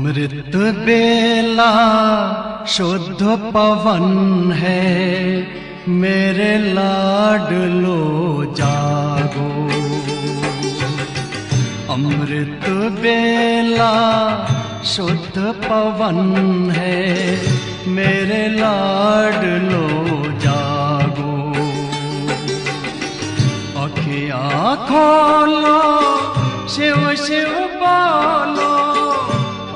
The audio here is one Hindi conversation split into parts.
अमृत बेला शुद्ध पवन है, मेरे लाडलो जागो। अमृत बेला शुद्ध पवन है, मेरे लाडलो जागो। अखियाँ खोलो, शिव शिव बोलो,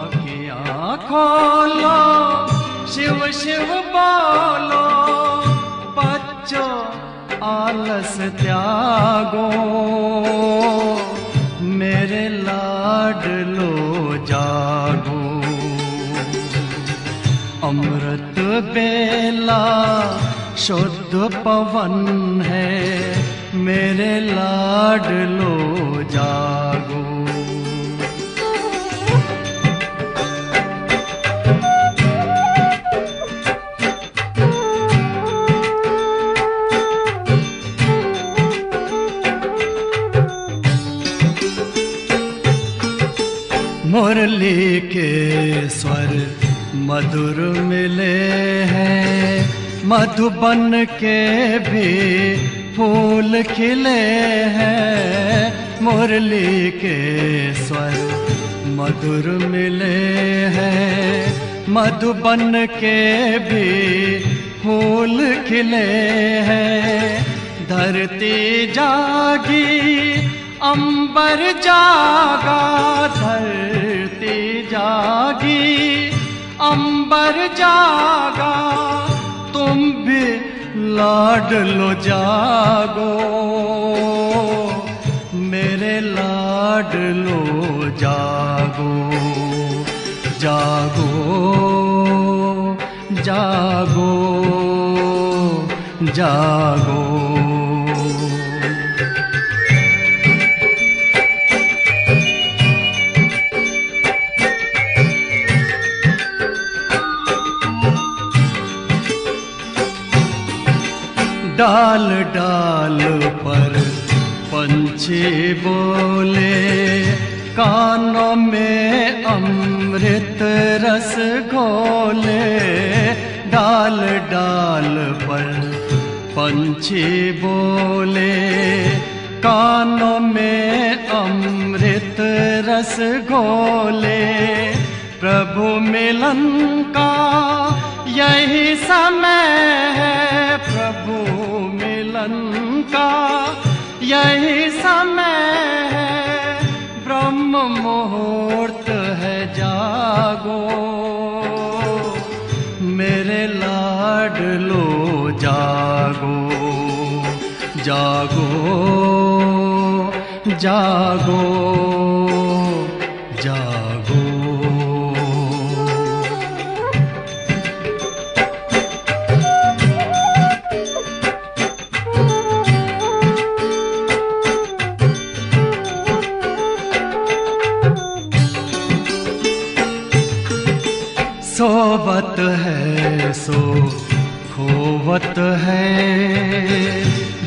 अखियाँ खोलो, शिव शिव बोलो। बच्चों आलस त्यागो, मेरे लाडलो जागो। अमृत बेला शुद्ध पवन है, मेरे लाडलो जागो। मुरली के स्वर मधुर मिले हैं, मधुबन के भी फूल खिले हैं। मुरली के स्वर मधुर मिले हैं, मधुबन के भी फूल खिले हैं। धरती जागी, अंबर जागा, धरती जागी, अंबर जागा। तुम भी लाडलो जागो, मेरे लाडलो जागो। जागो जागो जागो। डाल डाल पर पंछी बोले, कानों में अमृत रस घोले। डाल डाल पर पंछी बोले, कानों में अमृत रस घोले। प्रभु मिलन का यही समय है, प्रभु मिलन का यही समय है। ब्रह्म मुहूर्त है, जागो, मेरे लाडलो जागो। जागो जागो जागो। सोवत है सो खोवत है,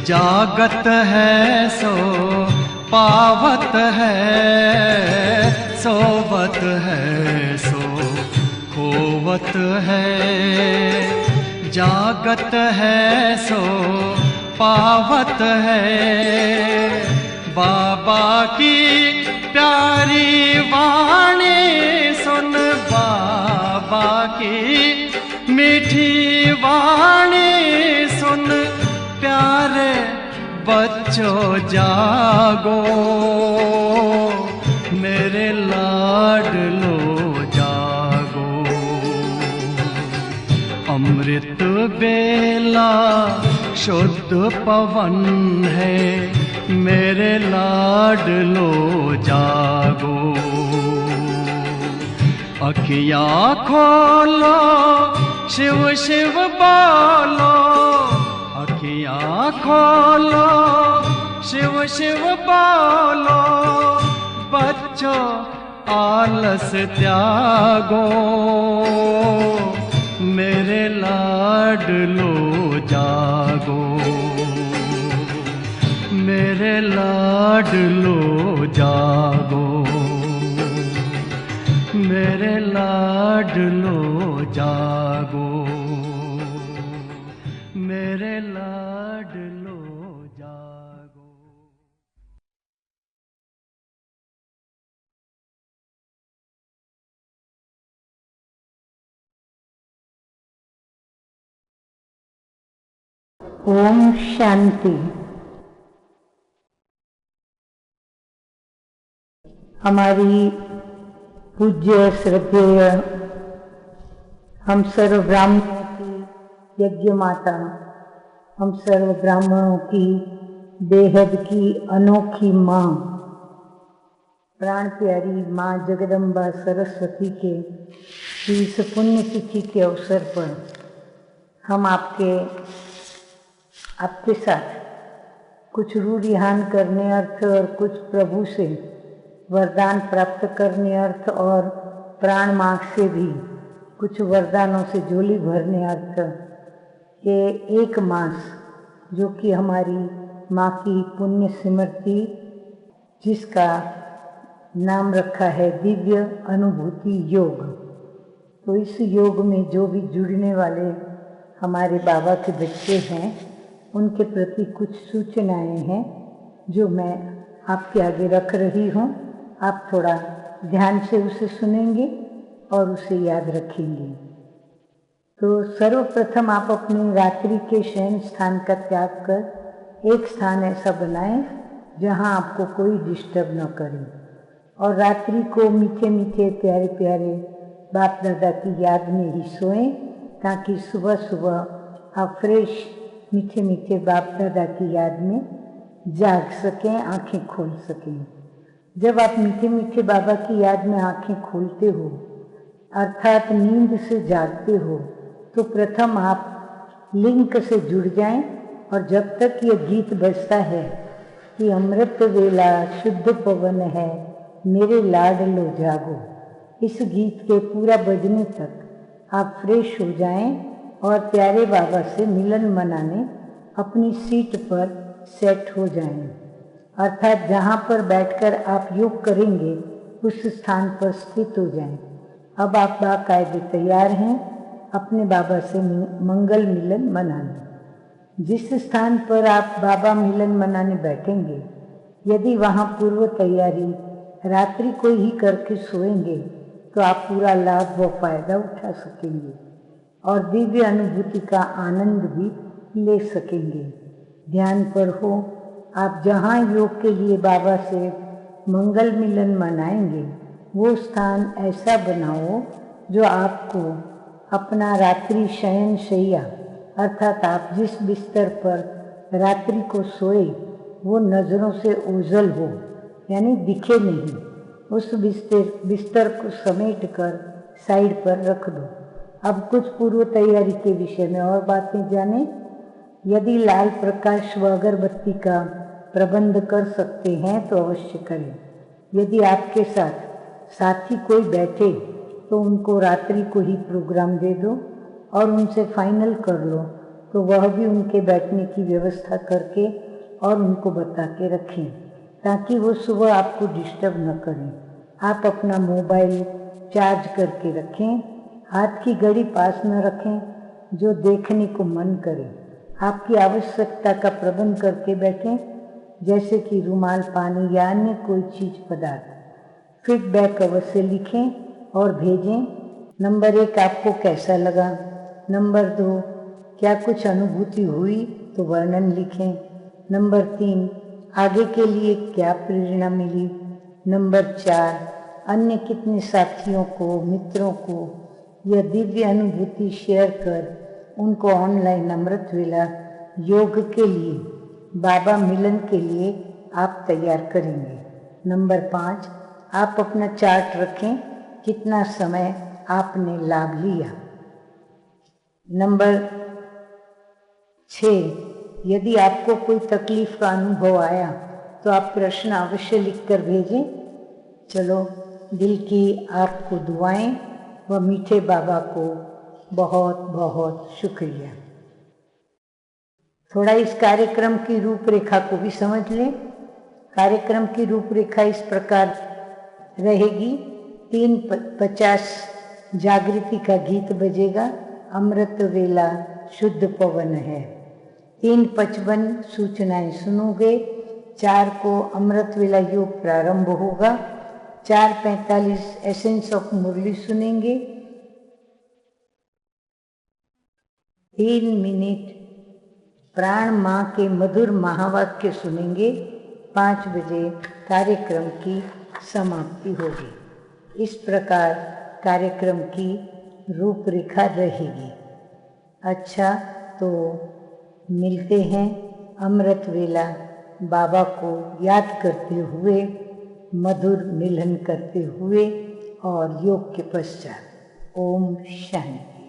जागत है सो पावत है। सोवत है सो खोवत है, जागत है सो पावत है। बाबा की प्यारी वाणी सुन, बाबा की मीठी वाणी सुन। प्यारे बच्चों जागो, मेरे लाडलो जागो। अमृत बेला शुद्ध पवन है, मेरे लाडलो जागो। अखियाँ खोलो, शिव शिव बोलो, अखियाँ खोलो, शिव शिव बोलो। बच्चों आलस त्यागो, मेरे लाडलो जागो। मेरे लाडलो जागो, मेरे लाडलो जागो, मेरे लाडलो जागो। ओम शांति। हमारी पूज्य श्रद्धेय हम सर्व ब्राह्मणों की यज्ञ माता, हम सर्व ब्राह्मणों की बेहद की अनोखी माँ, प्राण प्यारी माँ जगदम्बा सरस्वती के इस पुण्य तिथि के अवसर पर हम आपके साथ कुछ रूढ़िहान करने अर्थ और कुछ प्रभु से वरदान प्राप्त करने अर्थ और प्राण मार्ग से भी कुछ वरदानों से झोली भरने अर्थ ये एक मास जो कि हमारी माँ की पुण्य स्मृति, जिसका नाम रखा है दिव्य अनुभूति योग। तो इस योग में जो भी जुड़ने वाले हमारे बाबा के बच्चे हैं, उनके प्रति कुछ सूचनाएं हैं जो मैं आपके आगे रख रही हूँ। आप थोड़ा ध्यान से उसे सुनेंगे और उसे याद रखेंगे। तो सर्वप्रथम आप अपने रात्रि के शयन स्थान का त्याग कर एक स्थान ऐसा बनाएं जहां आपको कोई डिस्टर्ब न करे, और रात्रि को मीठे मीठे प्यारे प्यारे बाप दादा की याद में ही सोएं, ताकि सुबह सुबह आप फ्रेश मीठे मीठे बाप दादा की याद में जाग सकें, आंखें खोल सकें। जब आप मीठे मीठे बाबा की याद में आंखें खोलते हो अर्थात नींद से जागते हो, तो प्रथम आप लिंक से जुड़ जाएं, और जब तक ये गीत बजता है कि अमृत वेला शुद्ध पवन है मेरे लाडलो जागो, इस गीत के पूरा बजने तक आप फ्रेश हो जाएं और प्यारे बाबा से मिलन मनाने अपनी सीट पर सेट हो जाएं, अर्थात जहाँ पर बैठकर आप योग करेंगे उस स्थान पर स्थित हो जाएं। अब आप बाकायदे तैयार हैं अपने बाबा से मंगल मिलन मनाने। जिस स्थान पर आप बाबा मिलन मनाने बैठेंगे, यदि वहाँ पूर्व तैयारी रात्रि को ही करके सोएंगे तो आप पूरा लाभ व फायदा उठा सकेंगे और दिव्य अनुभूति का आनंद भी ले सकेंगे। ध्यान पर हो, आप जहाँ योग के लिए बाबा से मंगल मिलन मनाएंगे वो स्थान ऐसा बनाओ जो आपको अपना रात्रि शयन शैया, अर्थात आप जिस बिस्तर पर रात्रि को सोए वो नज़रों से ओझल हो, यानी दिखे नहीं। उस बिस्तर को समेट कर साइड पर रख दो। अब कुछ पूर्व तैयारी के विषय में और बातें जाने। यदि लाल प्रकाश व अगरबत्ती का प्रबंध कर सकते हैं तो अवश्य करें। यदि आपके साथ साथी कोई बैठे तो उनको रात्रि को ही प्रोग्राम दे दो और उनसे फाइनल कर लो, तो वह भी उनके बैठने की व्यवस्था करके और उनको बता के रखें, ताकि वो सुबह आपको डिस्टर्ब न करें। आप अपना मोबाइल चार्ज करके रखें, हाथ की घड़ी पास न रखें जो देखने को मन करे। आपकी आवश्यकता का प्रबंध करके बैठें, जैसे कि रुमाल, पानी या अन्य कोई चीज पदार्थ। फीडबैक अवश्य लिखें और भेजें। नंबर 1, आपको कैसा लगा। नंबर 2, क्या कुछ अनुभूति हुई तो वर्णन लिखें। नंबर 3, आगे के लिए क्या प्रेरणा मिली। नंबर 4, अन्य कितने साथियों को, मित्रों को यह दिव्य अनुभूति शेयर कर उनको ऑनलाइन अमृत वेला योग के लिए, बाबा मिलन के लिए आप तैयार करेंगे। नंबर 5, आप अपना चार्ट रखें, कितना समय आपने लाभ लिया। नंबर 6, यदि आपको कोई तकलीफ का अनुभव आया तो आप प्रश्न अवश्य लिखकर भेजें। चलो, दिल की आपको दुआएं व मीठे बाबा को बहुत बहुत शुक्रिया। थोड़ा इस कार्यक्रम की रूपरेखा को भी समझ लें। कार्यक्रम की रूपरेखा इस प्रकार रहेगी। 3:50 जागृति का गीत बजेगा, अमृत वेला शुद्ध पवन है। 3:55 सूचनाएं सुनोगे। 4 को अमृत वेला योग प्रारंभ होगा। 4:45 एसेंस ऑफ मुरली सुनेंगे। 3 मिनट प्राण माँ के मधुर महावाक्य सुनेंगे। 5 बजे कार्यक्रम की समाप्ति होगी। इस प्रकार कार्यक्रम की रूपरेखा रहेगी। अच्छा, तो मिलते हैं अमृत वेला बाबा को याद करते हुए, मधुर मिलन करते हुए और योग के पश्चात। ओम शांति।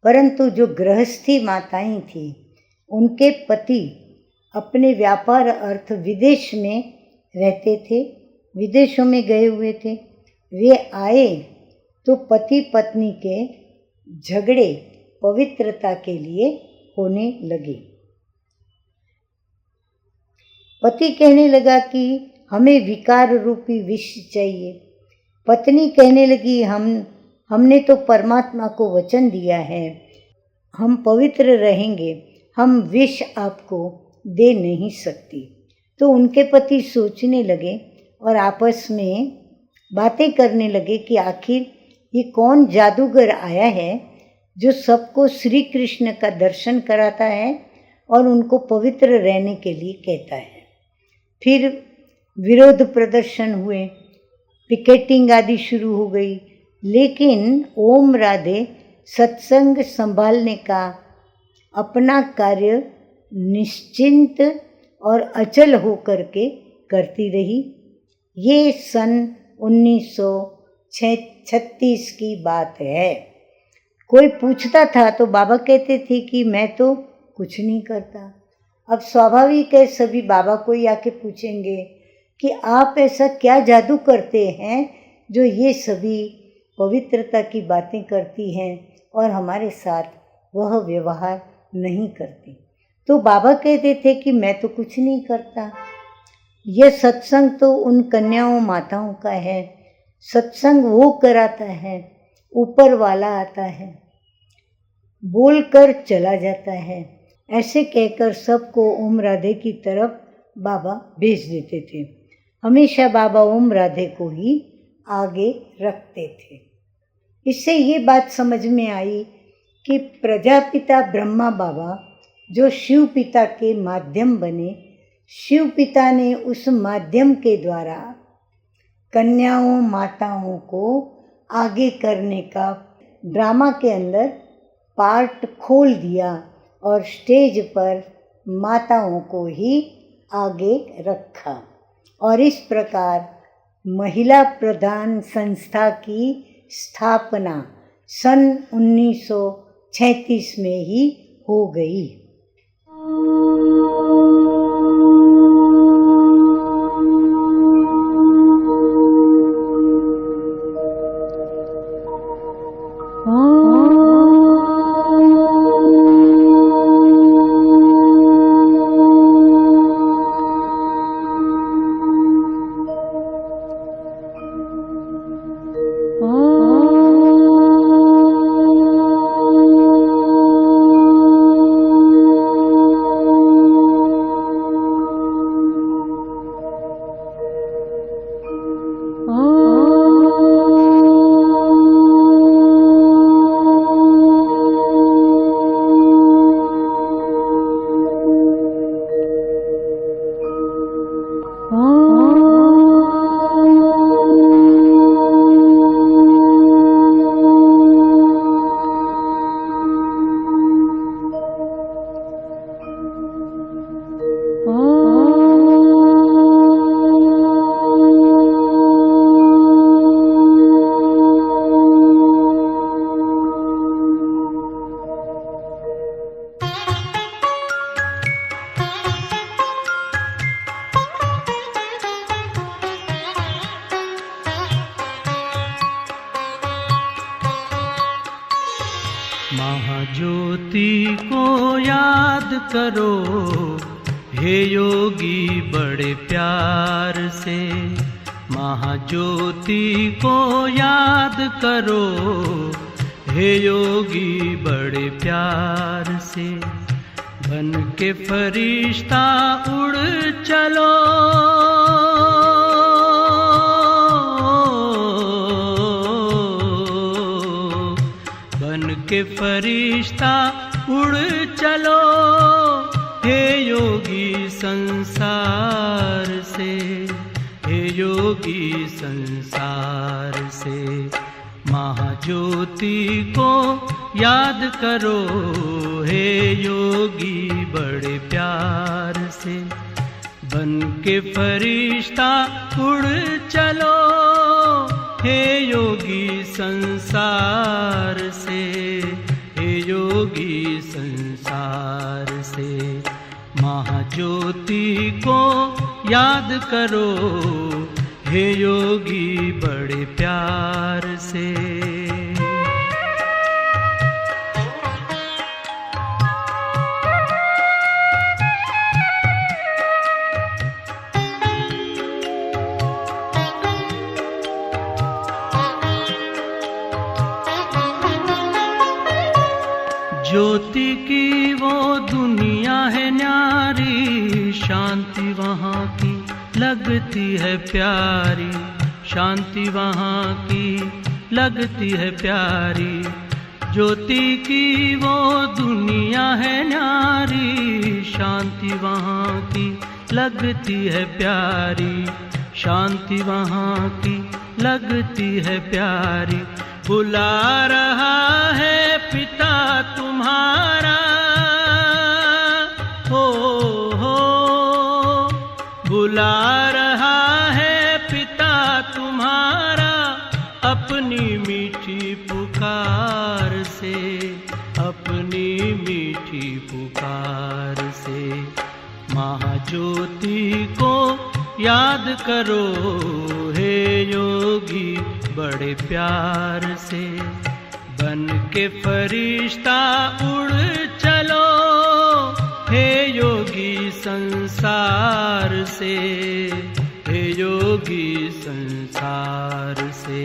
परंतु जो गृहस्थी माताएं थी, उनके पति अपने व्यापार अर्थ विदेश में रहते थे, विदेशों में गए हुए थे। वे आए तो पति पत्नी के झगड़े पवित्रता के लिए होने लगे। पति कहने लगा कि हमें विकार रूपी विष चाहिए। पत्नी कहने लगी हमने तो परमात्मा को वचन दिया है, हम पवित्र रहेंगे, हम विष आपको दे नहीं सकती। तो उनके पति सोचने लगे और आपस में बातें करने लगे कि आखिर ये कौन जादूगर आया है जो सबको श्री कृष्ण का दर्शन कराता है और उनको पवित्र रहने के लिए कहता है। फिर विरोध प्रदर्शन हुए, पिकेटिंग आदि शुरू हो गई। लेकिन ओम राधे सत्संग संभालने का अपना कार्य निश्चिंत और अचल होकर के करती रही। ये सन 1936 की बात है। कोई पूछता था तो बाबा कहते थे कि मैं तो कुछ नहीं करता। अब स्वाभाविक है, सभी बाबा को ही आके पूछेंगे कि आप ऐसा क्या जादू करते हैं जो ये सभी पवित्रता की बातें करती हैं और हमारे साथ वह व्यवहार नहीं करती। तो बाबा कहते थे कि मैं तो कुछ नहीं करता। यह सत्संग तो उन कन्याओं माताओं का है, सत्संग वो कराता है, ऊपर वाला आता है, बोलकर चला जाता है। ऐसे कहकर सबको ओम राधे की तरफ बाबा भेज देते थे। हमेशा बाबा ओम राधे को ही आगे रखते थे। इससे ये बात समझ में आई कि प्रजापिता ब्रह्मा बाबा जो शिव पिता के माध्यम बने, शिव पिता ने उस माध्यम के द्वारा कन्याओं माताओं को आगे करने का ड्रामा के अंदर पार्ट खोल दिया और स्टेज पर माताओं को ही आगे रखा। और इस प्रकार महिला प्रधान संस्था की स्थापना सन 1936 में ही हो गई। महाज्योति को याद करो, हे योगी बड़े प्यार से, महाज्योति को याद करो, हे योगी बड़े प्यार से। बन के फरिश्ता उड़ चलो, बन के फरिश्ता उड़ चलो, हे योगी संसार से, हे योगी संसार से। महाज्योति को याद करो, हे योगी बड़े प्यार से। बन के फरिश्ता उड़ चलो, हे योगी संसार से, हे योगी संसार से। महाज्योति को याद करो, हे योगी बड़े प्यार से। ज्योति की वो दुनिया है न्यारी, शांति वहाँ की लगती है प्यारी, शांति वहाँ की लगती है प्यारी। ज्योति की वो दुनिया है न्यारी, शांति वहाँ की लगती है प्यारी, शांति वहाँ की लगती है प्यारी। बुला रहा है पिता तुम्हारा, हो बुला रहा है पिता तुम्हारा, अपनी मीठी पुकार से, अपनी मीठी पुकार से। महाज्योति को याद करो, हे योगी बड़े प्यार से। बन के फरिश्ता उड़ चलो, हे योगी संसार से, हे योगी संसार से।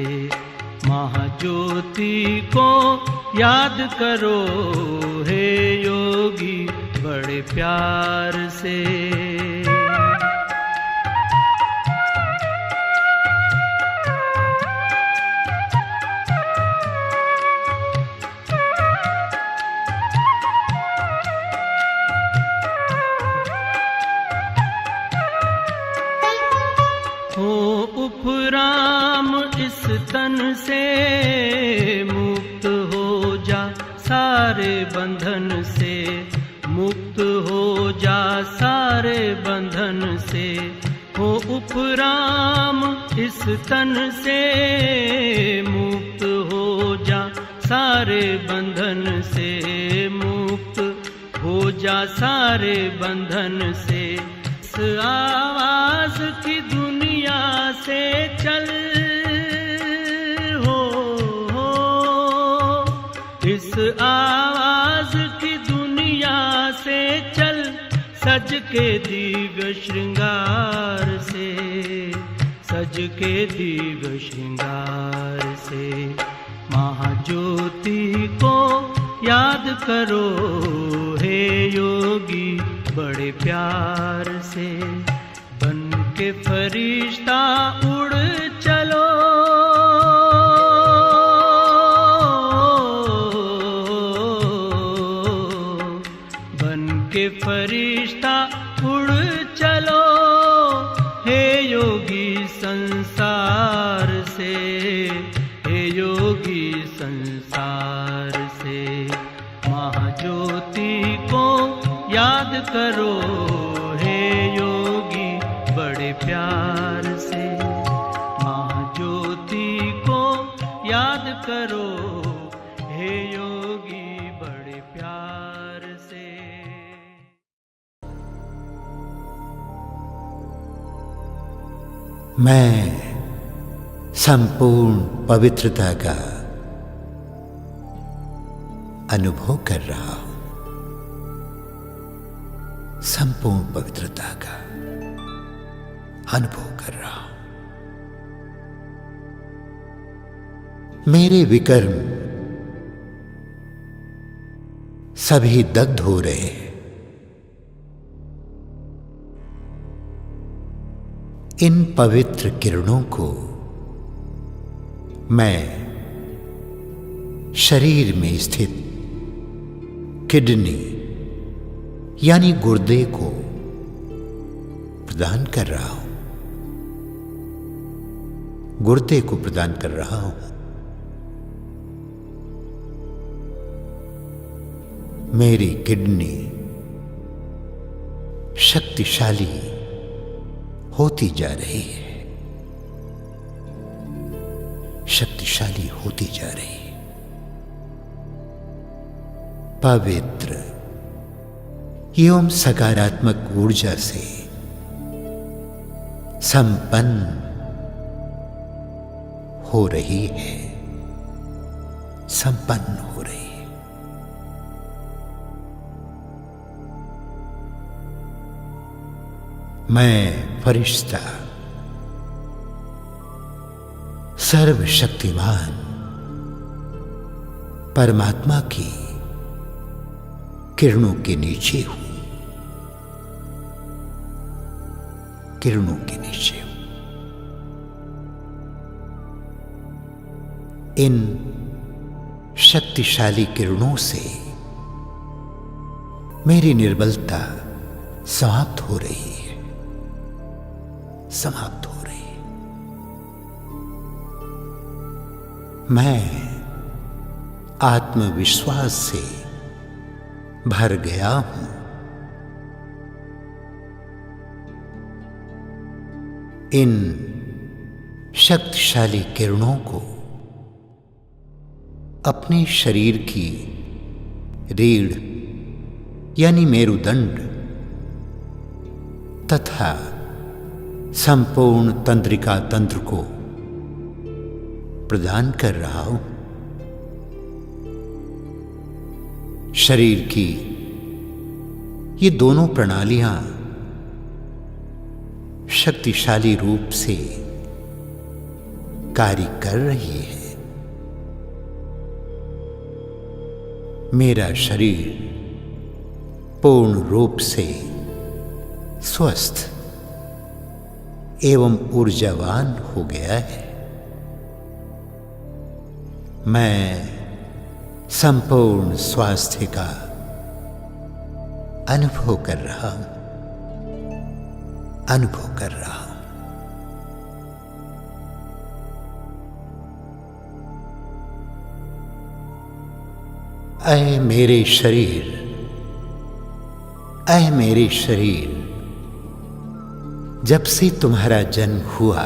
महाज्योति को याद करो, हे योगी बड़े प्यार से। हो उपराम इस तन से, मुक्त हो जा सारे बंधन से, मुक्त हो जा सारे बंधन से। हो उपराम इस तन से, मुक्त हो जा सारे बंधन से, मुक्त हो जा सारे बंधन से। इस आवाज की दुनिया से चल, हो इस आवाज की दुनिया से चल, सज के दिव्य श्रृंगार से, सज के दिव्य श्रृंगार से। महाज्योति को याद करो, हे योगी बड़े प्यार से। बन के फरिश्ता उड़ चलो, बन के फरिश्ता उड़ चलो, हे योगी संसार से, हे योगी संसार से। महाज्योति को याद करो, हे योगी बड़े प्यार से। महाज्योति को याद करो, हे योगी बड़े प्यार से। मैं संपूर्ण पवित्रता का अनुभव कर रहा हूं, संपूर्ण पवित्रता का अनुभव कर रहा हूं। मेरे विकर्म सभी दग्ध हो रहे हैं। इन पवित्र किरणों को मैं शरीर में स्थित किडनी यानी गुर्दे को प्रदान कर रहा हूं। गुर्दे को प्रदान कर रहा हूं। मेरी किडनी शक्तिशाली होती जा रही है, शक्तिशाली होती जा रही है। पवित्र एवं सकारात्मक ऊर्जा से संपन्न हो रही है, संपन्न हो रही है। मैं फरिश्ता सर्वशक्तिमान परमात्मा की किरणों के नीचे हूं, किरणों के नीचे हूं। इन शक्तिशाली किरणों से मेरी निर्बलता समाप्त हो रही है, समाप्त हो रही है। मैं आत्मविश्वास से भर गया हूं। इन शक्तिशाली किरणों को अपने शरीर की रीढ़ यानी मेरुदंड तथा संपूर्ण तंत्रिका तंत्र को प्रदान कर रहा हूं। शरीर की ये दोनों प्रणालियां शक्तिशाली रूप से कार्य कर रही है। मेरा शरीर पूर्ण रूप से स्वस्थ एवं ऊर्जावान हो गया है। मैं संपूर्ण स्वास्थ्य का अनुभव कर रहा हूं, अनुभव कर रहा हूं। ऐ मेरे शरीर, ऐ मेरे शरीर, जब से तुम्हारा जन्म हुआ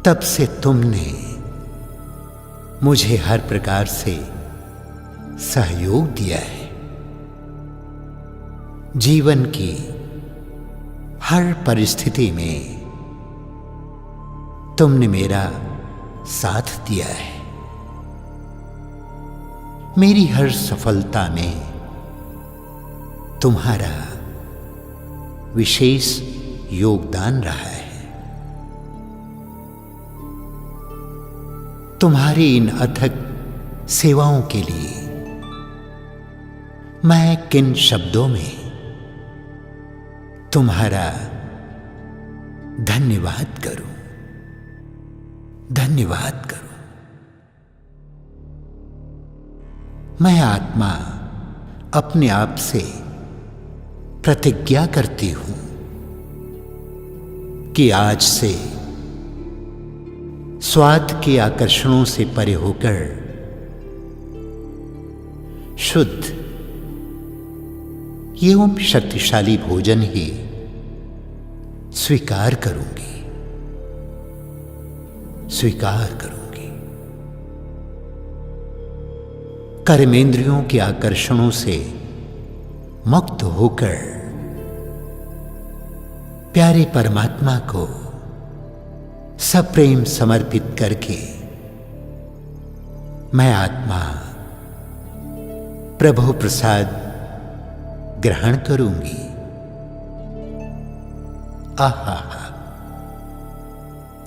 तब से तुमने मुझे हर प्रकार से सहयोग दिया है। जीवन की हर परिस्थिति में तुमने मेरा साथ दिया है। मेरी हर सफलता में तुम्हारा विशेष योगदान रहा है। तुम्हारी इन अथक सेवाओं के लिए मैं किन शब्दों में तुम्हारा धन्यवाद करूं, धन्यवाद करूं। मैं आत्मा अपने आप से प्रतिज्ञा करती हूं कि आज से स्वाद के आकर्षणों से परे होकर शुद्ध एवं शक्तिशाली भोजन ही स्वीकार करूंगी, स्वीकार करूंगी। कर्मेंद्रियों के आकर्षणों से मुक्त होकर प्यारे परमात्मा को सप्रेम समर्पित करके मैं आत्मा प्रभु प्रसाद ग्रहण करूंगी। आहा,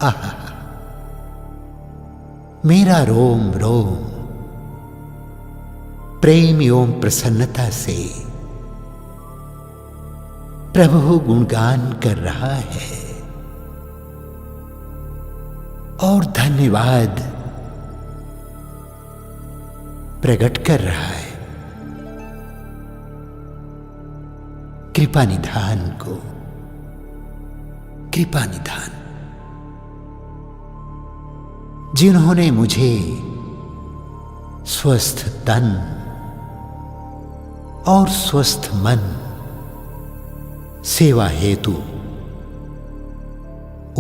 आहा, मेरा रोम रोम प्रेम एवं प्रसन्नता से प्रभु गुणगान कर रहा है और धन्यवाद प्रकट कर रहा है कृपा निधान को। कृपा निधान जिन्होंने मुझे स्वस्थ तन और स्वस्थ मन सेवा हेतु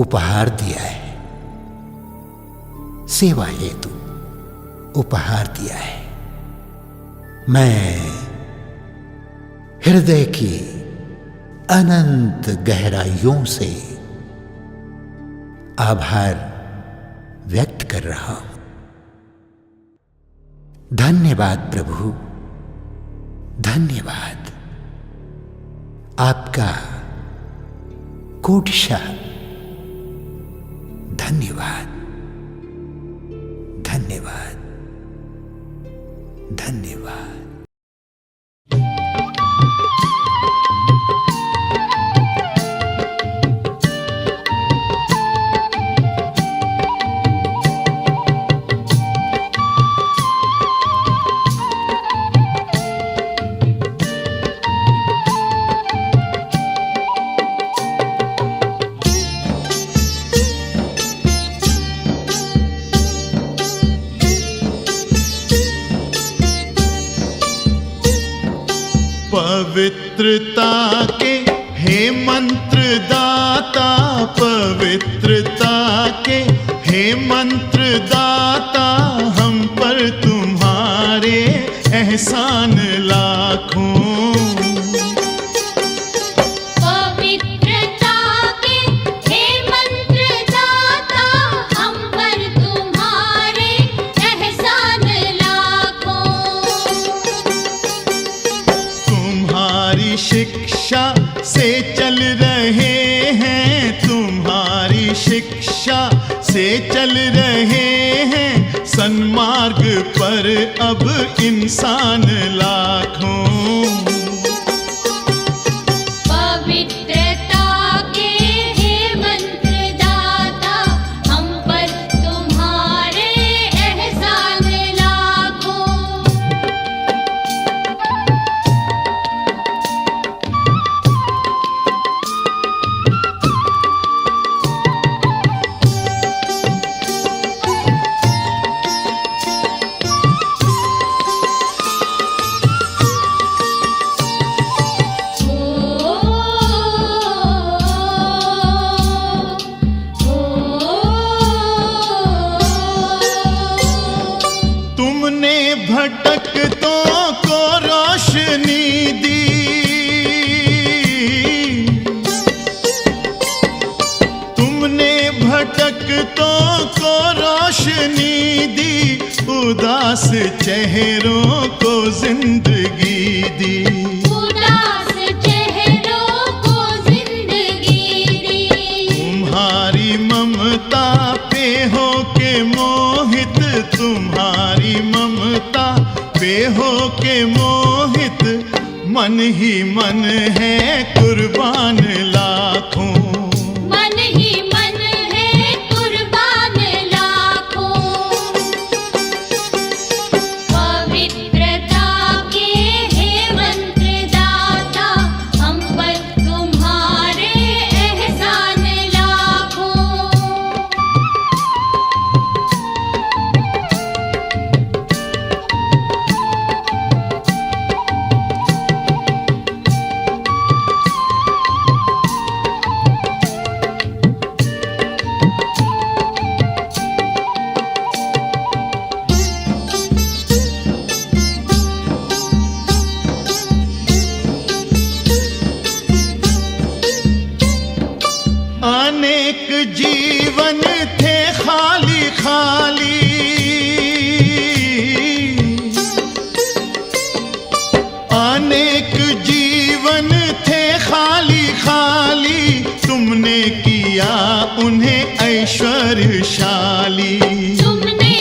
उपहार दिया है, सेवा हेतु उपहार दिया है। मैं हृदय की अनंत गहराइयों से आभार व्यक्त कर रहा हूं। धन्यवाद प्रभु, धन्यवाद। आपका कोटिशः धन्यवाद, धन्यवाद, धन्यवाद। पवित्रता के हे मंत्र दाता, पवित्रता के हे मंत्र दाता, हम पर तुम्हारे एहसान लाखों। शिक्षा से चल रहे हैं, तुम्हारी शिक्षा से चल रहे हैं, सन्मार्ग पर अब इंसान लाखों। भटकतों को रोशनी दी, तुमने भटकतों को रोशनी दी, उदास चेहरों को जिंदगी दी, उदास चेहरों को जिंदगी दी। तुम्हारी ममता पे हो के मोहित, तुम्हारी ममता पे हो के मोहित, मन ही मन है कुर्बान लाखों, मन ही मन है कुर्बान लाखों। पवित्रता के हे मंत्र दाता, हम पर तुम्हारे एहसान लाखों। अनेक जीवन थे खाली खाली, अनेक जीवन थे खाली खाली, तुमने किया उन्हें ऐश्वर्यशाली, तुमने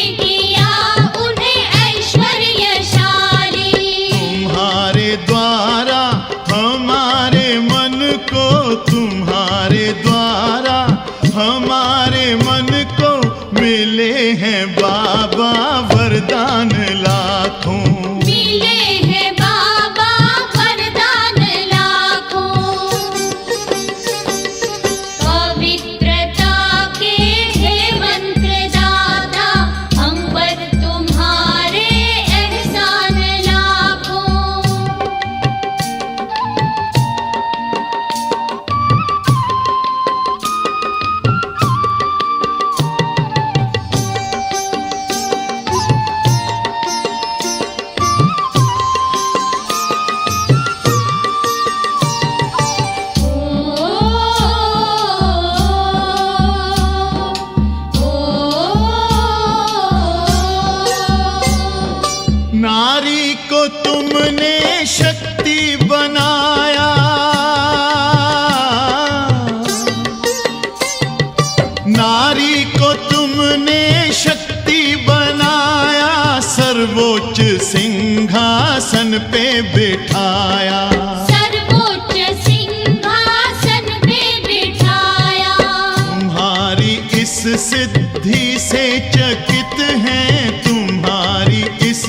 नारी को तुमने शक्ति बनाया, नारी को तुमने शक्ति बनाया, सर्वोच्च सिंहासन पे बिठाया, सर्वोच्च सिंहासन पे बिठाया। तुम्हारी इस सिद्धि से चकित हैं, तुम्हारी इस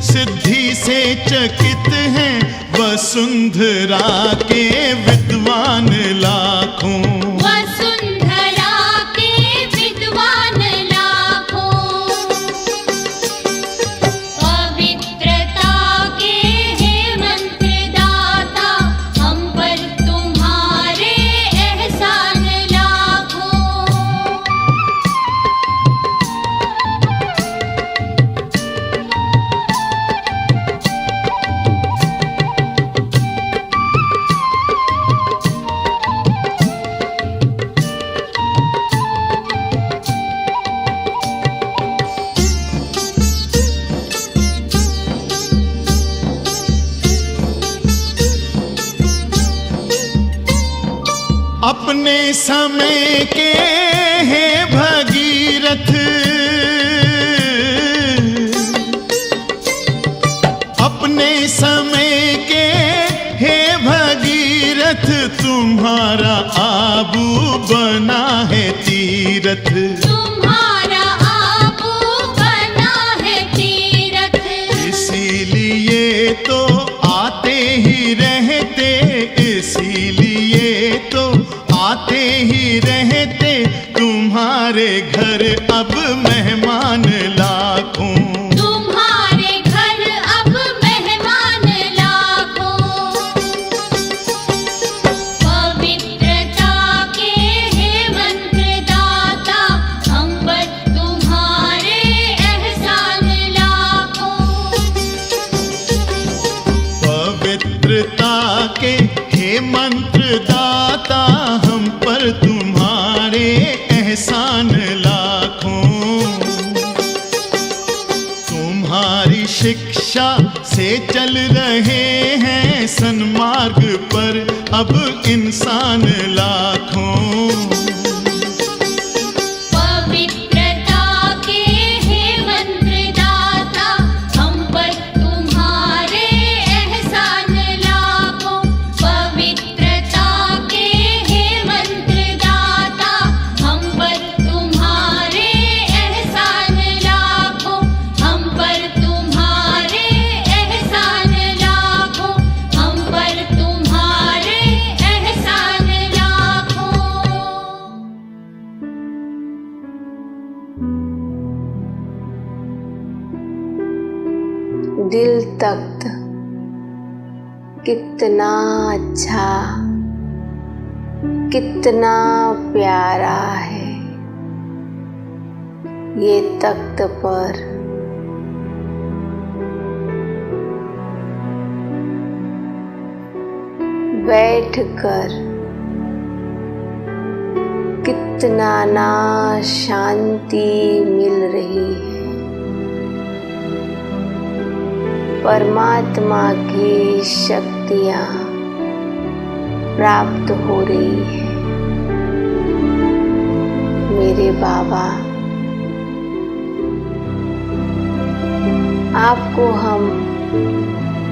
सिद्धि से चकित हैं वसुंधरा के विद्वान लाखों, वसुंधरा के विद्वान लाखों। पवित्रता के हे मंत्रदाता, हम पर तुम्हारे एहसान लाखों। अपने समय के हैं भगीरथ, अपने समय के हैं भगीरथ, तुम्हारा आबू बना है तीरथ, तुम्हारा आबू बना है तीरथ। इसीलिए तो आते ही रहते, इसीलिए तो आते ही रहते तुम्हारे घर अब मेहमान लाखों, तुम्हारे घर अब मेहमान लाखों। पवित्रता के हे मंत्रदाता, हम पर तुम्हारे एहसान लाखों। पवित्रता के हे मंत्रदाता, हम पर तुम्हारे एहसान लाखों, तुम्हारी शिक्षा से चल रहे हैं सन्मार्ग पर अब इंसान लाखों, पवित्रता के हे मंत्रदाता, हम पर तुम्हारे एहसान लाखों। पवित्रता के हे मंत्रदाता, हम पर तुम्हारे एहसान लाखों। हम पर तुम्हारे एहसान लाखों। हम पर तुम्हारे एहसान लाखों। दिल तख्त कितना अच्छा, कितना प्यारा है। ये तख्त पर बैठकर कितना ना शांति मिल रही है। परमात्मा की शक्तियाँ प्राप्त हो रही है। मेरे बाबा, आपको हम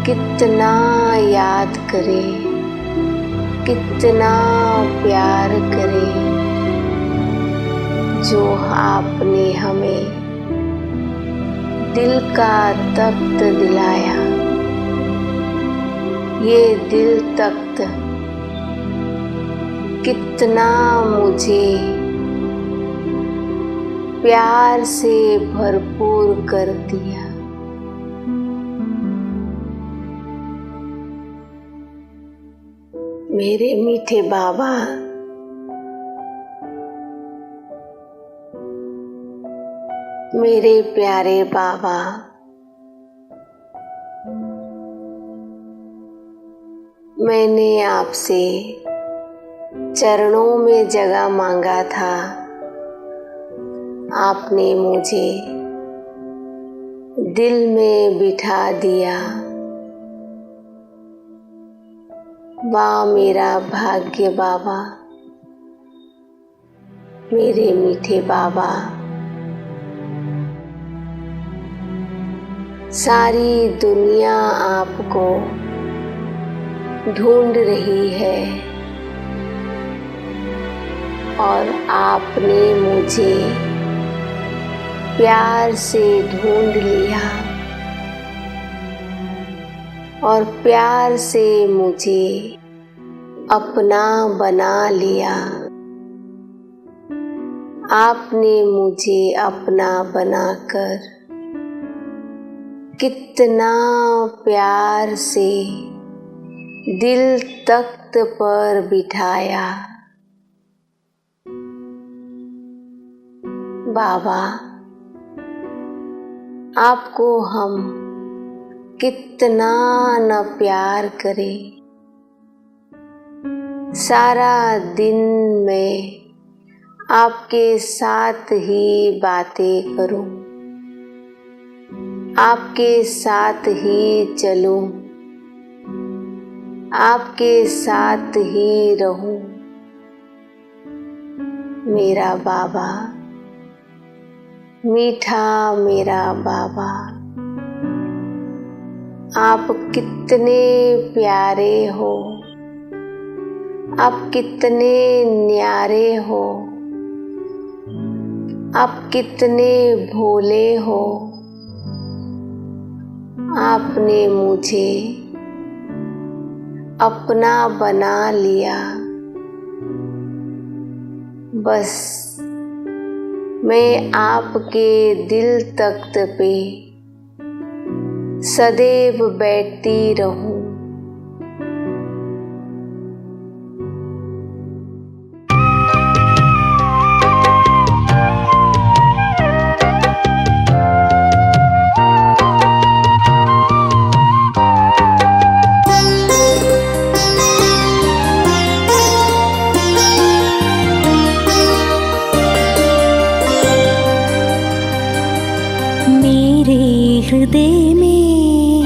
कितना याद करें, कितना प्यार करें, जो आपने हमें दिल का तख्त दिलाया। ये दिल तख्त कितना मुझे प्यार से भरपूर कर दिया। मेरे मीठे बाबा, मेरे प्यारे बाबा, मैंने आपसे चरणों में जगह मांगा था। आपने मुझे दिल में बिठा दिया। वाह मेरा भाग्य बाबा, मेरे मीठे बाबा। सारी दुनिया आपको ढूंढ रही है और आपने मुझे प्यार से ढूंढ लिया और प्यार से मुझे अपना बना लिया। आपने मुझे अपना बनाकर कितना प्यार से दिल तख्त पर बिठाया। बाबा, आपको हम कितना न प्यार करें। सारा दिन मैं आपके साथ ही बातें करूं, आपके साथ ही चलूं, आपके साथ ही रहूं। मेरा बाबा, मीठा मेरा बाबा, आप कितने प्यारे हो, आप कितने न्यारे हो, आप कितने भोले हो। आपने मुझे अपना बना लिया। बस मैं आपके दिल तख्त पे सदैव बैठती रहूं। हृदय में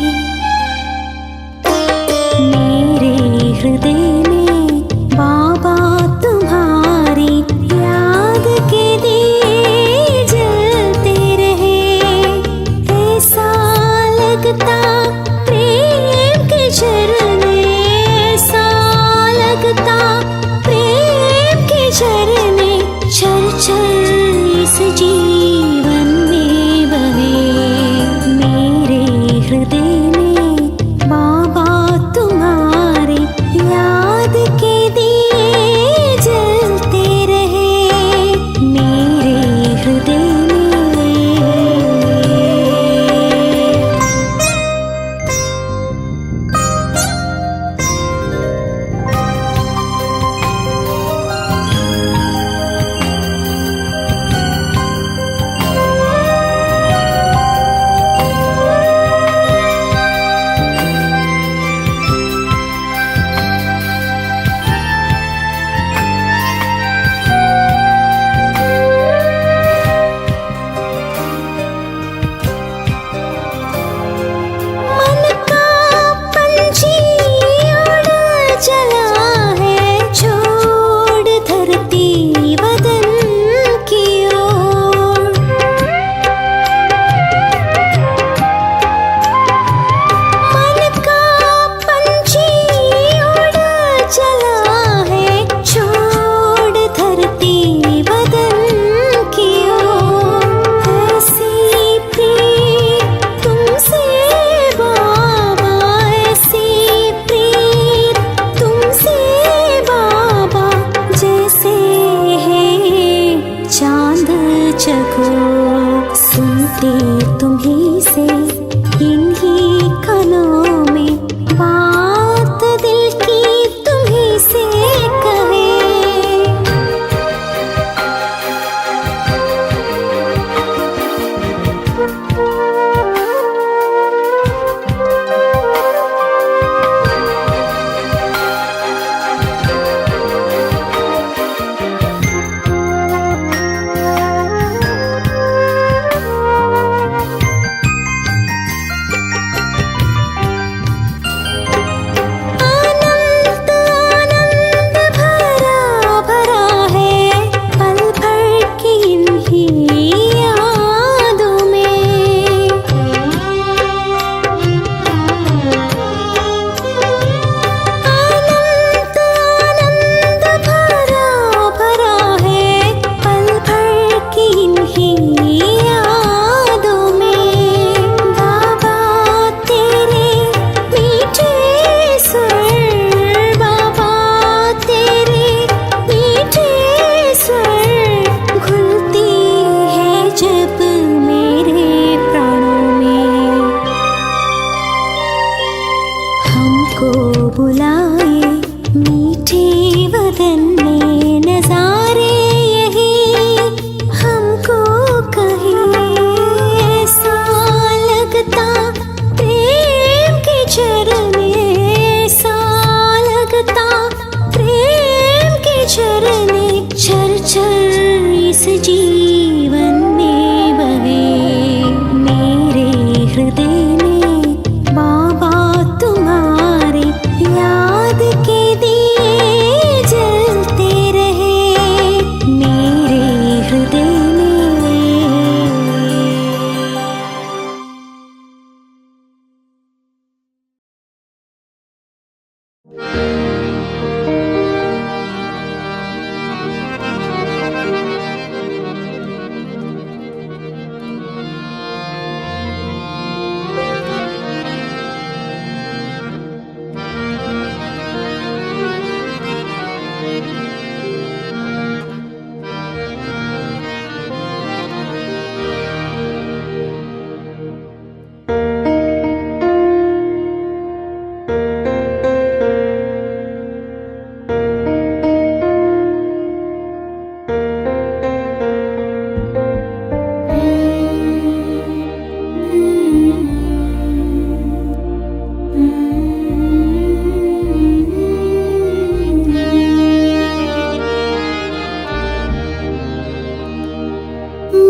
को बुलाए, मीठे वतन में नजारे यही हमको कहे। ऐसा लगता प्रेम के चरने, ऐसा लगता प्रेम के चरने, चर चर इस जीवन में बहे। मेरे हृदय में बाबा तुम्हारे याद के दिए जलते रहे, मेरे हृदय में।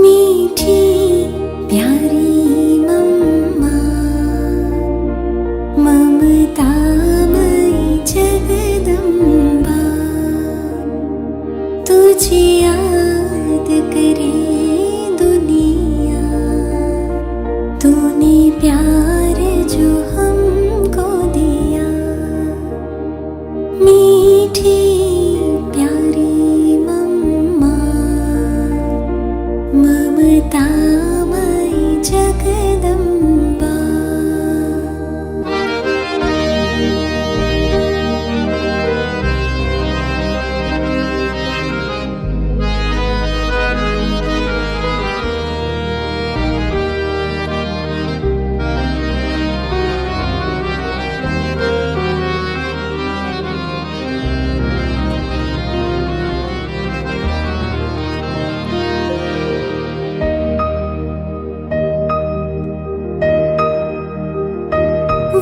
मीठी प्यारी मम्मा, ममतामयी जगदम्बा, तुझे याद करे दुनिया। तूने प्यार जो हमको दिया, मीठी प्यारी मम्मा, ममतामयी जगदम्बा।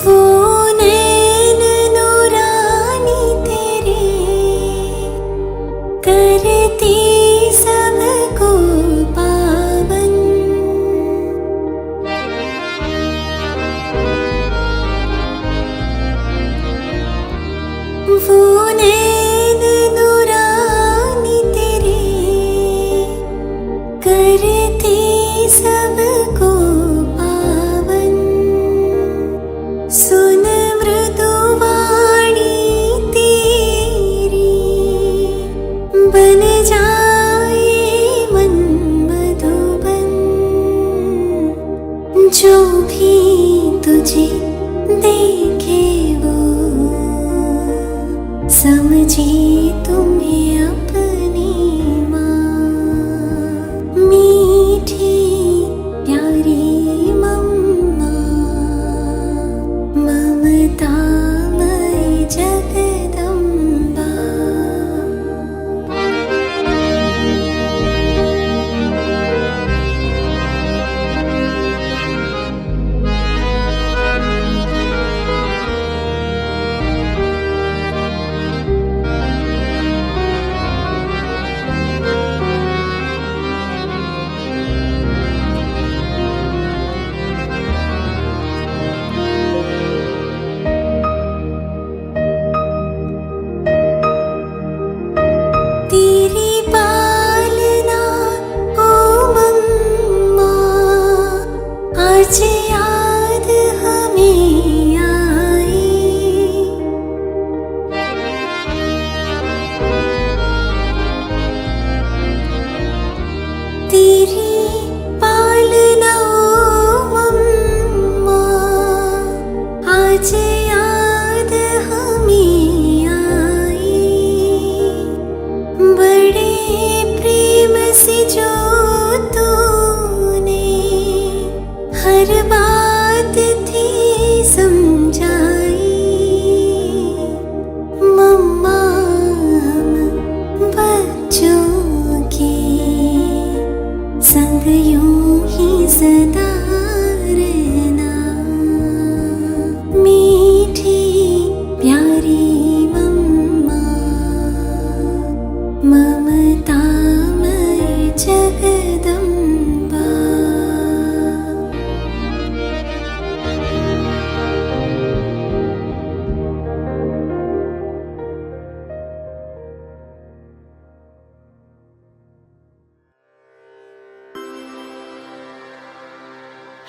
वो नैन नूरानी तेरे करती सबको पावन। वो नैन नूरानी तेरे करती सबको पावन। सुन मृदुवाणी तेरी, बन जाए मन मधुबन। जो भी तुझे देखे वो समझे तुम्हें अपनी माँ। मीठी प्यारी मम्मा, ममतामयी जगदम्बा।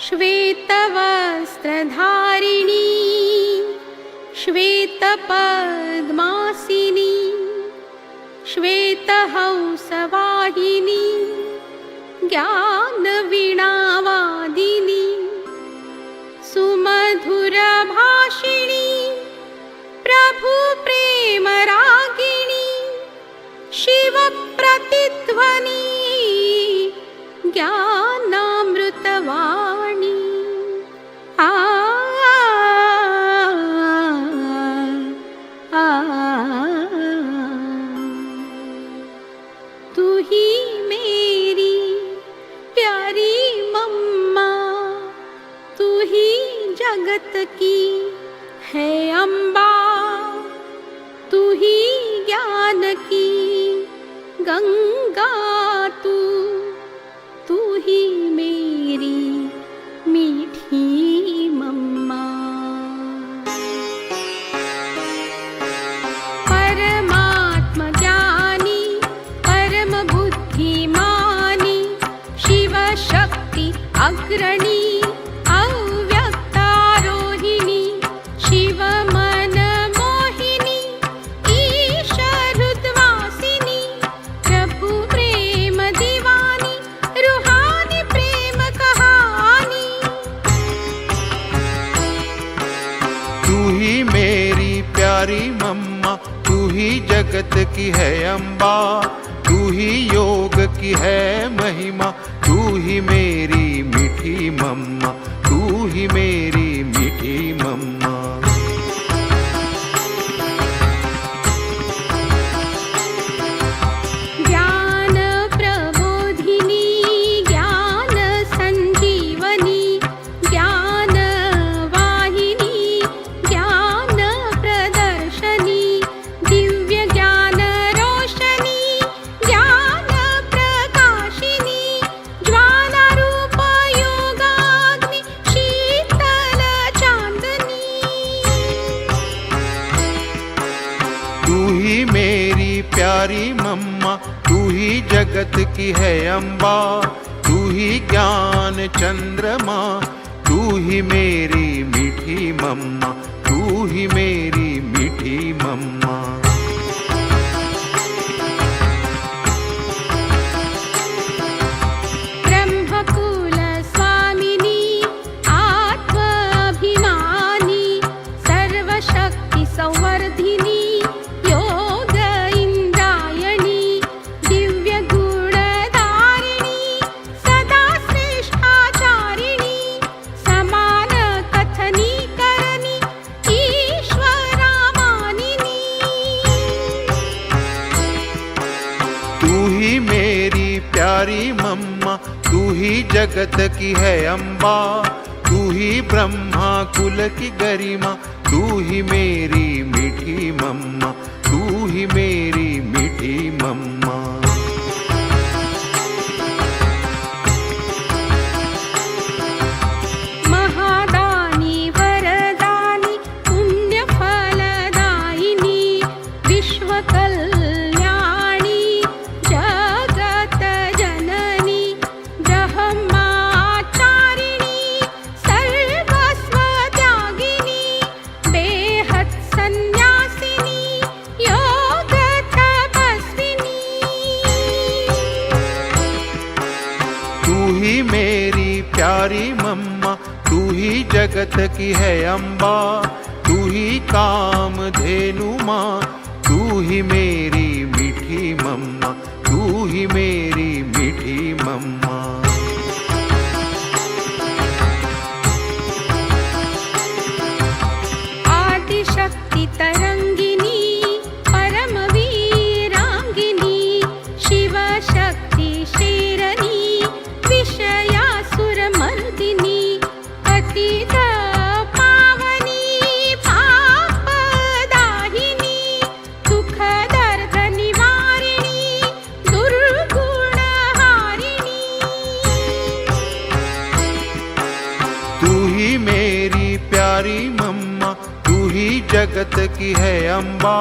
श्वेतवस्त्रधारिणी श्वेतपद्मासिनी श्वेतहंसवाहिनी ज्ञानवीणावादिनी सुमधुरभाषिणी प्रभुप्रेमरागिणी शिवप्रतिध्वनि ज्ञानामृतवाणी तू ही मेरी प्यारी मम्मा, तू ही जगत की है अम्बा, तू ही ज्ञान की गंगा, तू ही मेरी मीठी मम्मा। परमात्मा ज्ञानी परम बुद्धिमानी शिव शक्ति अग्रणी अव्यक्तारोहिणी शिव मन मोहिनी ईशरुद्वासिनी प्रभु प्रेम दीवानी रूहानी प्रेम कहानी। तू ही मेरी प्यारी मम्मा, तू ही जगत की है अम्बा, तू ही योग की है महिमा, तू ही मेरी मीठी मम्मा, तू ही मेरी मीठी मम्मा। ज्ञान प्रबोधिनी ज्ञान संजीवनी ज्ञान वाहिनी ज्ञान प्रदर्शनी दिव्य ज्ञान रोशनी ज्ञान प्रकाशिनी ज्वाला रूप योगाग्नि शीतल चांदनी। तू ही मेरी प्यारी मम्मा, तू ही जगत की है अम्बा, तू ही ज्ञान चंद्रमा, तू ही मेरी मीठी मम्मा, तू ही मेरी मीठी मम्मा। ब्रह्मकुल स्वामिनी आत्माभिमानी सर्वशक्ति संवर्धिनी योग इंद्रायणी दिव्य गुणधारिणी सदा श्रेष्ठाचारिणी समान कथनी करनी ईश्वरामानिनी। तू ही मेरी प्यारी मम्मा, तू ही जगत की है अम्बा, तू ही ब्रह्मा कुल की गरिमा, तू ही मेरी मीठी मम्मा, तू ही मेरी मीठी मम्मा। महादानी वरदानी पुण्यफलदायिनी विश्वकल्याणी जगत जननी ब्रह्माचारिणी सर्वस्वत्यागिनी बेहद सन्यासिनी योग तपस्विनी। तू ही मेरी प्यारी मम्मा, तू ही जगत की है अम्बा, तू ही कामधेनु माँ, तू ही मेरी मीठी मम्मा, तू ही मेरी मीठी मम्मा। आदिशक्ति तरंगिनी परम वीरांगिनी शिव शक्ति शेरनी विषयासुरमर्दिनी अतीत पावनी पापदाहिनी दुख दर्द निवारिणी दुर्गुण ही जगत की है अम्बा,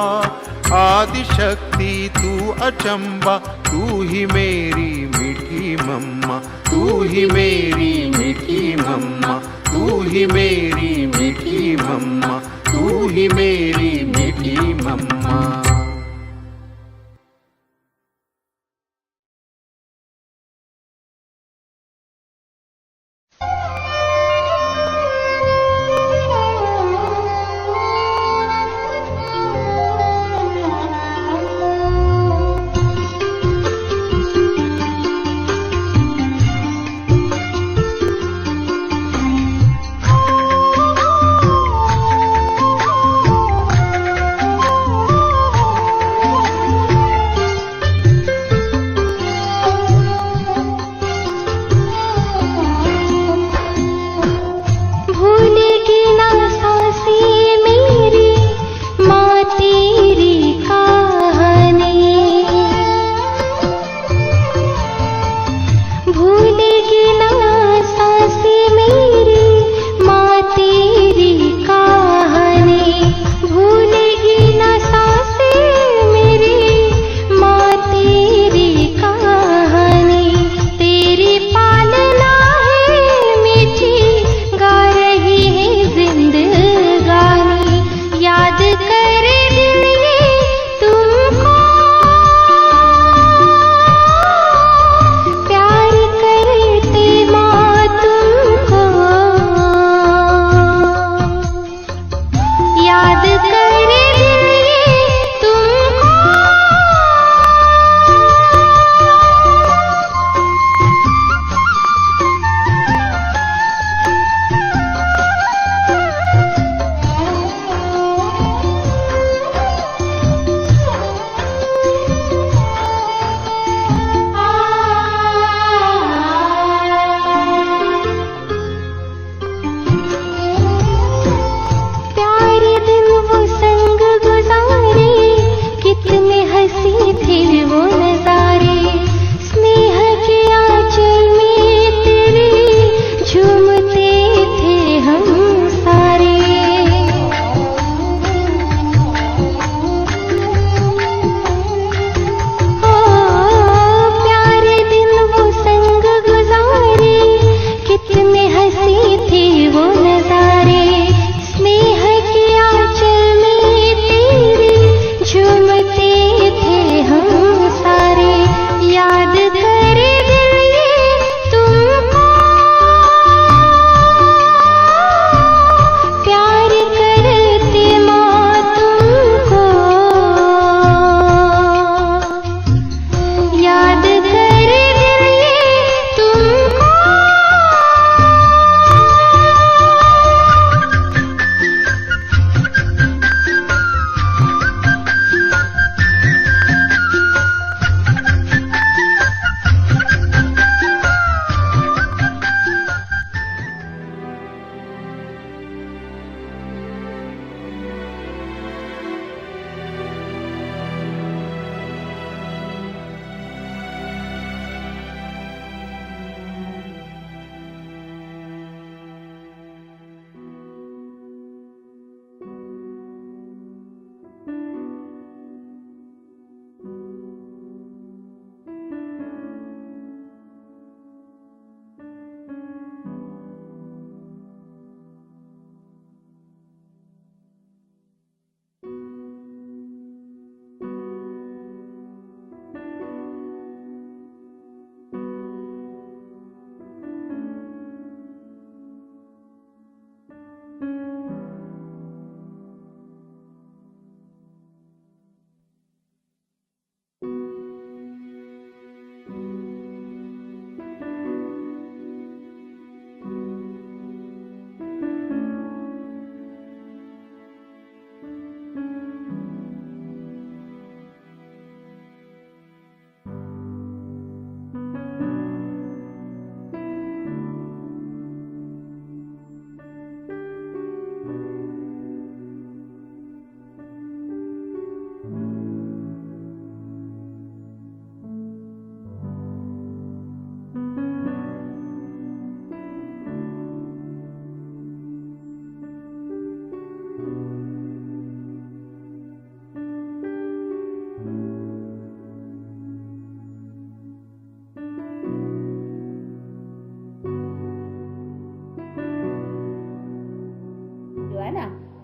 आदि शक्ति तू अचंबा, तू ही मेरी मीठी मम्मा, तू ही मेरी मीठी मम्मा, तू ही मेरी मीठी मम्मा, तू ही मेरी मीठी मम्मा।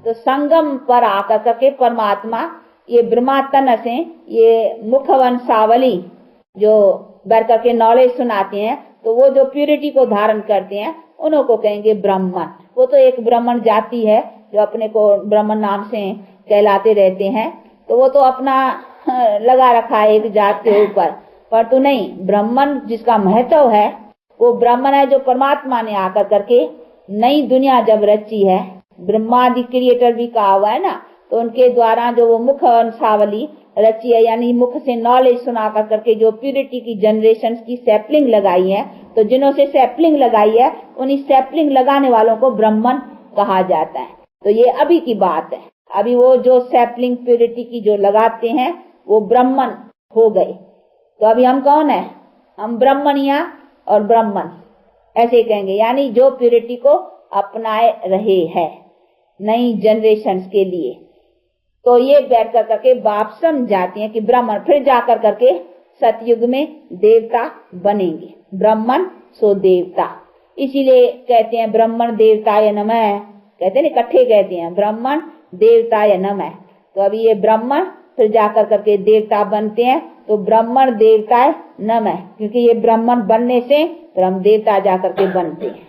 तो संगम पर आकर करके परमात्मा ये ब्रह्मा तन से ये मुख वंशावली जो बैठ करके नॉलेज सुनाते हैं, तो वो जो प्यूरिटी को धारण करते हैं उन्हों को कहेंगे ब्राह्मण। वो तो एक ब्राह्मण जाति है जो अपने को ब्राह्मण नाम से कहलाते रहते हैं, तो वो तो अपना लगा रखा है एक जात के ऊपर, पर तो नहीं, ब्राह्मण जिसका महत्व है वो ब्राह्मण है जो परमात्मा ने आकर करके नई दुनिया जब रची है, ब्रह्मादि क्रिएटर भी कहा हुआ है ना, तो उनके द्वारा जो वो मुख वंशावली रची है, यानी मुख से नॉलेज सुना कर करके जो प्यूरिटी की जनरेशन की सैपलिंग लगाई है, तो जिन्हों से सैपलिंग लगाई है उन्हीं सैपलिंग लगाने वालों को ब्राह्मण कहा जाता है। तो ये अभी की बात है, अभी वो जो सैपलिंग प्यूरिटी की जो लगाते हैं वो ब्राह्मण हो गए। तो अभी हम कौन है? हम ब्राह्मणिया और ब्राह्मण ऐसे कहेंगे, यानी जो प्यूरिटी को अपनाए रहे हैं नई जनरेशन्स के लिए। तो ये बैठ कर करके बाप समझाते हैं कि ब्राह्मण फिर जाकर करके सतयुग में देवता बनेंगे, ब्राह्मण सो देवता। इसीलिए कहते हैं ब्राह्मण देवताय नमः, कहते हैं इकट्ठे कहते हैं ब्राह्मण देवताय नमः। तो अभी ये ब्राह्मण फिर जाकर करके देवता बनते हैं, तो ब्राह्मण देवताय नमः, क्योंकि ये ब्राह्मण बनने से फिर हम देवता जाकर के बनते हैं।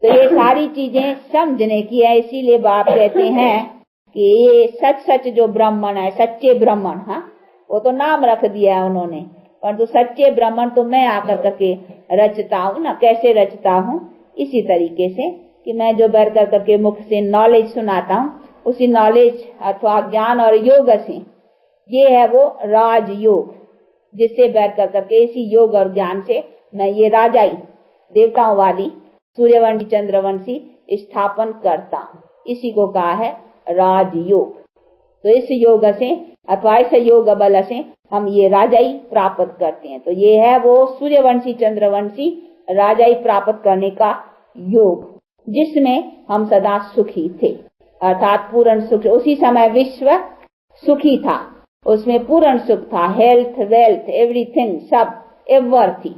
तो ये सारी चीजें समझने की है, इसीलिए बाप कहते हैं कि ये सच सच जो ब्राह्मण है, सच्चे ब्राह्मण, हाँ वो तो नाम रख दिया है उन्होंने, परंतु सच्चे ब्राह्मण तो मैं आकर करके रचता हूँ ना। कैसे रचता हूँ? इसी तरीके से कि मैं जो बैठ कर करके मुख से नॉलेज सुनाता हूँ, उसी नॉलेज अथवा ज्ञान और योग से, ये है वो राजयोग, जिससे बैठ कर करके इसी योग और ज्ञान से मैं ये राजाई देवताओं वाली सूर्यवंशी चंद्रवंशी स्थापन करता हूँ। इसी को कहा है राजयोग। तो इस योग से अथवा इस योग बल से हम ये राजाई प्राप्त करते हैं। तो ये है वो सूर्यवंशी चंद्रवंशी राजाई प्राप्त करने का योग, जिसमें हम सदा सुखी थे, अर्थात पूर्ण सुख। उसी समय विश्व सुखी था, उसमें पूर्ण सुख था, हेल्थ वेल्थ एवरीथिंग सब एवर थी,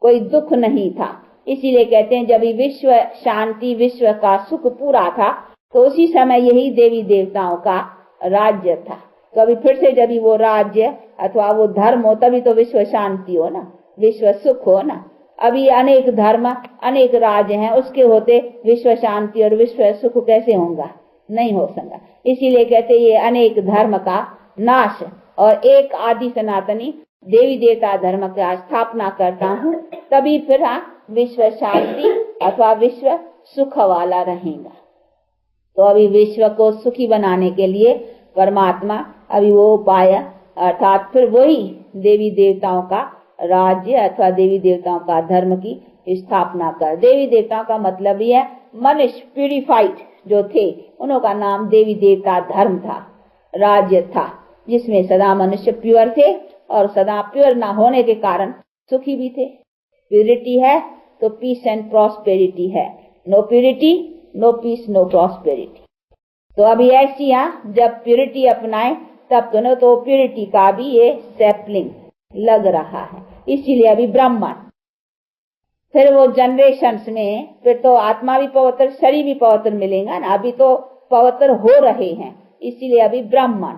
कोई दुख नहीं था। इसीलिए कहते हैं जब विश्व शांति, विश्व का सुख पूरा था, तो उसी समय यही देवी देवताओं का राज्य था। तो अभी फिर से जब वो राज्य अथवा वो धर्म हो, तभी तो विश्व शांति हो ना, विश्व सुख हो ना। अभी अनेक धर्म अनेक राज्य हैं, उसके होते विश्व शांति और विश्व सुख कैसे होगा? नहीं हो सकता। इसीलिए कहते ये अनेक धर्म का नाश और एक आदि सनातनी देवी देवता धर्म का स्थापना करता हूँ, तभी फिर विश्व शांति अथवा विश्व सुख वाला रहेगा। तो अभी विश्व को सुखी बनाने के लिए परमात्मा अभी वो उपाय अर्थात फिर वही देवी देवताओं का राज्य अथवा देवी देवताओं का धर्म की स्थापना कर। देवी देवताओं का मतलब ही है मनुष्य प्यूरिफाइड जो थे, उन्हों का नाम देवी देवता धर्म था, राज्य था, जिसमें सदा मनुष्य प्योर थे और सदा प्योर ना होने के कारण सुखी भी थे। प्यूरिटी है तो पीस एंड प्रॉस्पेरिटी है, no purity no peace no prosperity. तो अभी ऐसी जब प्यूरिटी अपनाए तब तो न तो प्यूरिटी का भी ये सैपलिंग लग रहा है। इसीलिए अभी ब्राह्मण, फिर वो जनरेशन्स में फिर तो आत्मा भी पवित्र, शरीर भी पवित्र मिलेगा ना। अभी तो पवित्र हो रहे हैं, इसीलिए अभी ब्राह्मण,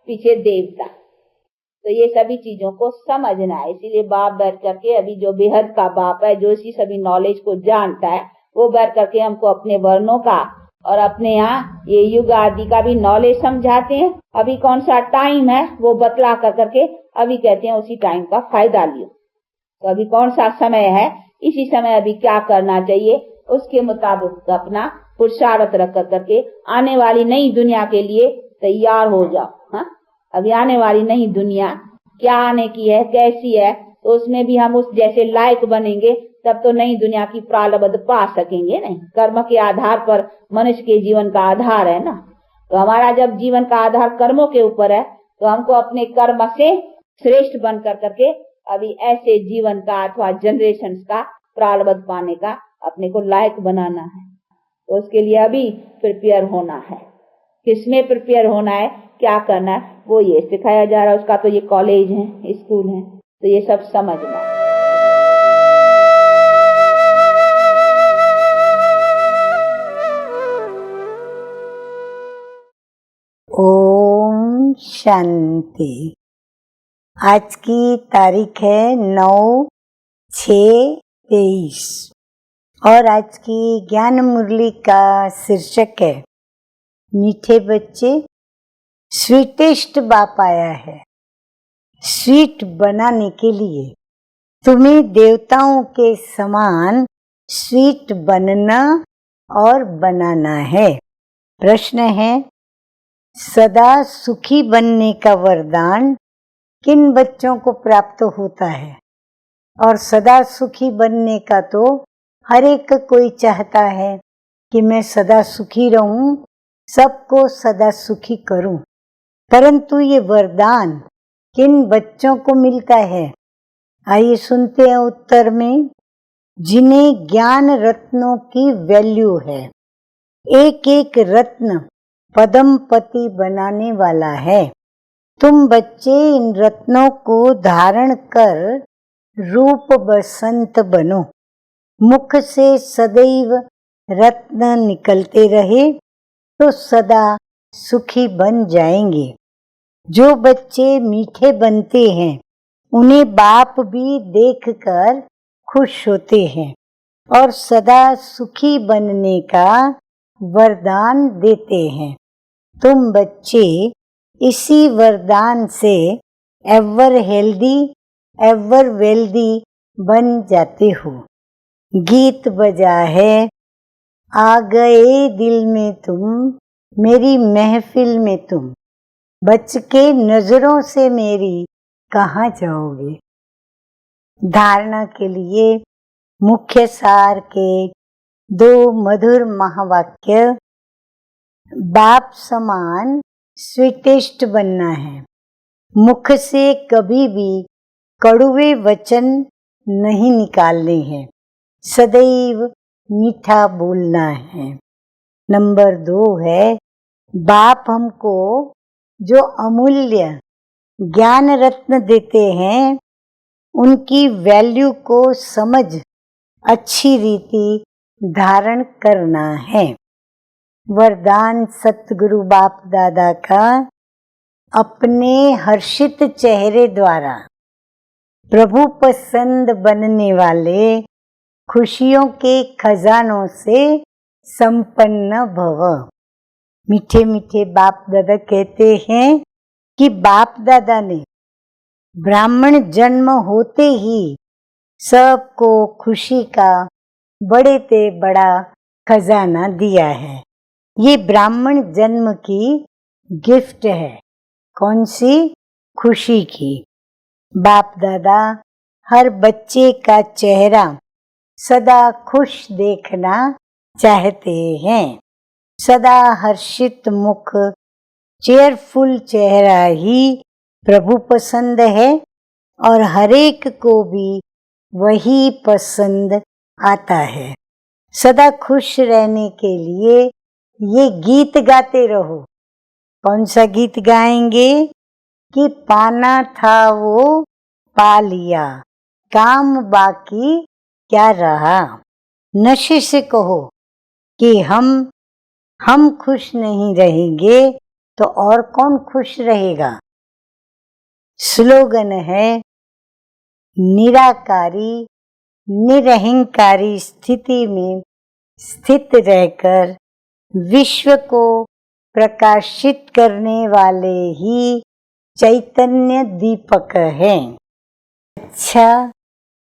पीछे देवता। तो ये सभी चीजों को समझना है। इसीलिए बाप बैठ करके अभी जो बेहद का बाप है, जो इसी सभी नॉलेज को जानता है, वो बैठ करके हमको अपने वर्णों का और अपने यहाँ ये युग आदि का भी नॉलेज समझाते हैं। अभी कौन सा टाइम है वो बतला कर करके अभी कहते हैं उसी टाइम का फायदा लियो। तो अभी कौन सा समय है, इसी समय अभी क्या करना चाहिए, उसके मुताबिक अपना पुरुषार्थ रख कर करके आने वाली नई दुनिया के लिए तैयार हो जाओ। हाँ, अभी आने वाली नई दुनिया क्या आने की है, कैसी है, तो उसमें भी हम उस जैसे लायक बनेंगे, तब तो नई दुनिया की प्रारब्ध पा सकेंगे। नहीं, कर्म के आधार पर मनुष्य के जीवन का आधार है ना। तो हमारा जब जीवन का आधार कर्मों के ऊपर है, तो हमको अपने कर्म से श्रेष्ठ बन कर करके अभी ऐसे जीवन का अथवा जनरेशन का प्रारब्ध पाने का अपने को लायक बनाना है। तो उसके लिए अभी प्रिपेयर होना है। किसमें प्रिपेयर होना है, क्या करना है, वो ये सिखाया जा रहा है। उसका तो ये कॉलेज है, स्कूल है, तो ये सब समझना है। ओम शांति। आज की तारीख है 9/6/23 और आज की ज्ञान मुरली का शीर्षक है मीठे बच्चे स्वीटेस्ट बाप आया है स्वीट बनाने के लिए। तुम्हें देवताओं के समान स्वीट बनना और बनाना है। प्रश्न है, सदा सुखी बनने का वरदान किन बच्चों को प्राप्त होता है? और सदा सुखी बनने का तो हर एक कोई चाहता है कि मैं सदा सुखी रहूं, सबको सदा सुखी करूं। परंतु ये वरदान किन बच्चों को मिलता है? आइए सुनते हैं उत्तर में। जिन्हें ज्ञान रत्नों की वैल्यू है। एक एक रत्न पद्मपति बनाने वाला है। तुम बच्चे इन रत्नों को धारण कर रूप बसंत बनो। मुख से सदैव रत्न निकलते रहे तो सदा सुखी बन जाएंगे। जो बच्चे मीठे बनते हैं उन्हें बाप भी देखकर खुश होते हैं और सदा सुखी बनने का वरदान देते हैं। तुम बच्चे इसी वरदान से एवर हेल्दी एवर वेल्दी बन जाते हो। गीत बजा है, आ गए दिल में तुम, मेरी महफिल में तुम, बच के नजरों से मेरी कहाँ जाओगे। धारणा के लिए मुख्य सार के 2 मधुर महावाक्य। बाप समान स्वीटेस्ट बनना है। मुख से कभी भी कड़वे वचन नहीं निकालने हैं, सदैव मीठा बोलना है। नंबर 2 है, बाप हमको जो अमूल्य ज्ञान रत्न देते हैं उनकी वैल्यू को समझ अच्छी रीति धारण करना है। वरदान सतगुरु बाप दादा का अपने हर्षित चेहरे द्वारा प्रभु पसंद बनने वाले खुशियों के खजानों से संपन्न भव। मीठे मीठे बाप दादा कहते हैं कि बाप दादा ने ब्राह्मण जन्म होते ही सबको खुशी का बड़े से बड़ा खजाना दिया है। ये ब्राह्मण जन्म की गिफ्ट है। कौन सी? खुशी की। बाप दादा हर बच्चे का चेहरा सदा खुश देखना चाहते हैं। सदा हर्षित मुख, चेयरफुल चेहरा ही प्रभु पसंद है और हरेक को भी वही पसंद आता है। सदा खुश रहने के लिए ये गीत गाते रहो। कौन सा गीत गाएंगे? कि पाना था वो पा लिया, काम बाकी क्या रहा। नशे से कहो कि हम खुश नहीं रहेंगे तो और कौन खुश रहेगा। स्लोगन है, निराकारी निरहंकारी स्थिति में स्थित रहकर विश्व को प्रकाशित करने वाले ही चैतन्य दीपक हैं। अच्छा,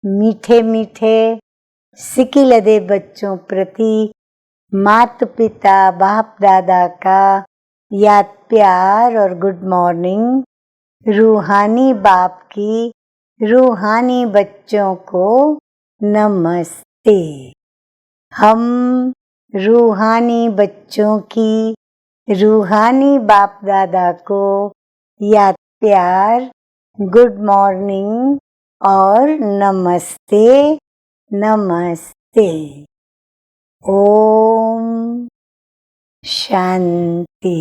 मीठे मीठे सिकिलदे बच्चों प्रति माता पिता बाप दादा का याद प्यार और गुड मॉर्निंग। रूहानी बाप की रूहानी बच्चों को नमस्ते। हम रूहानी बच्चों की रूहानी बाप दादा को याद प्यार, गुड मॉर्निंग और नमस्ते नमस्ते। ओम शांति।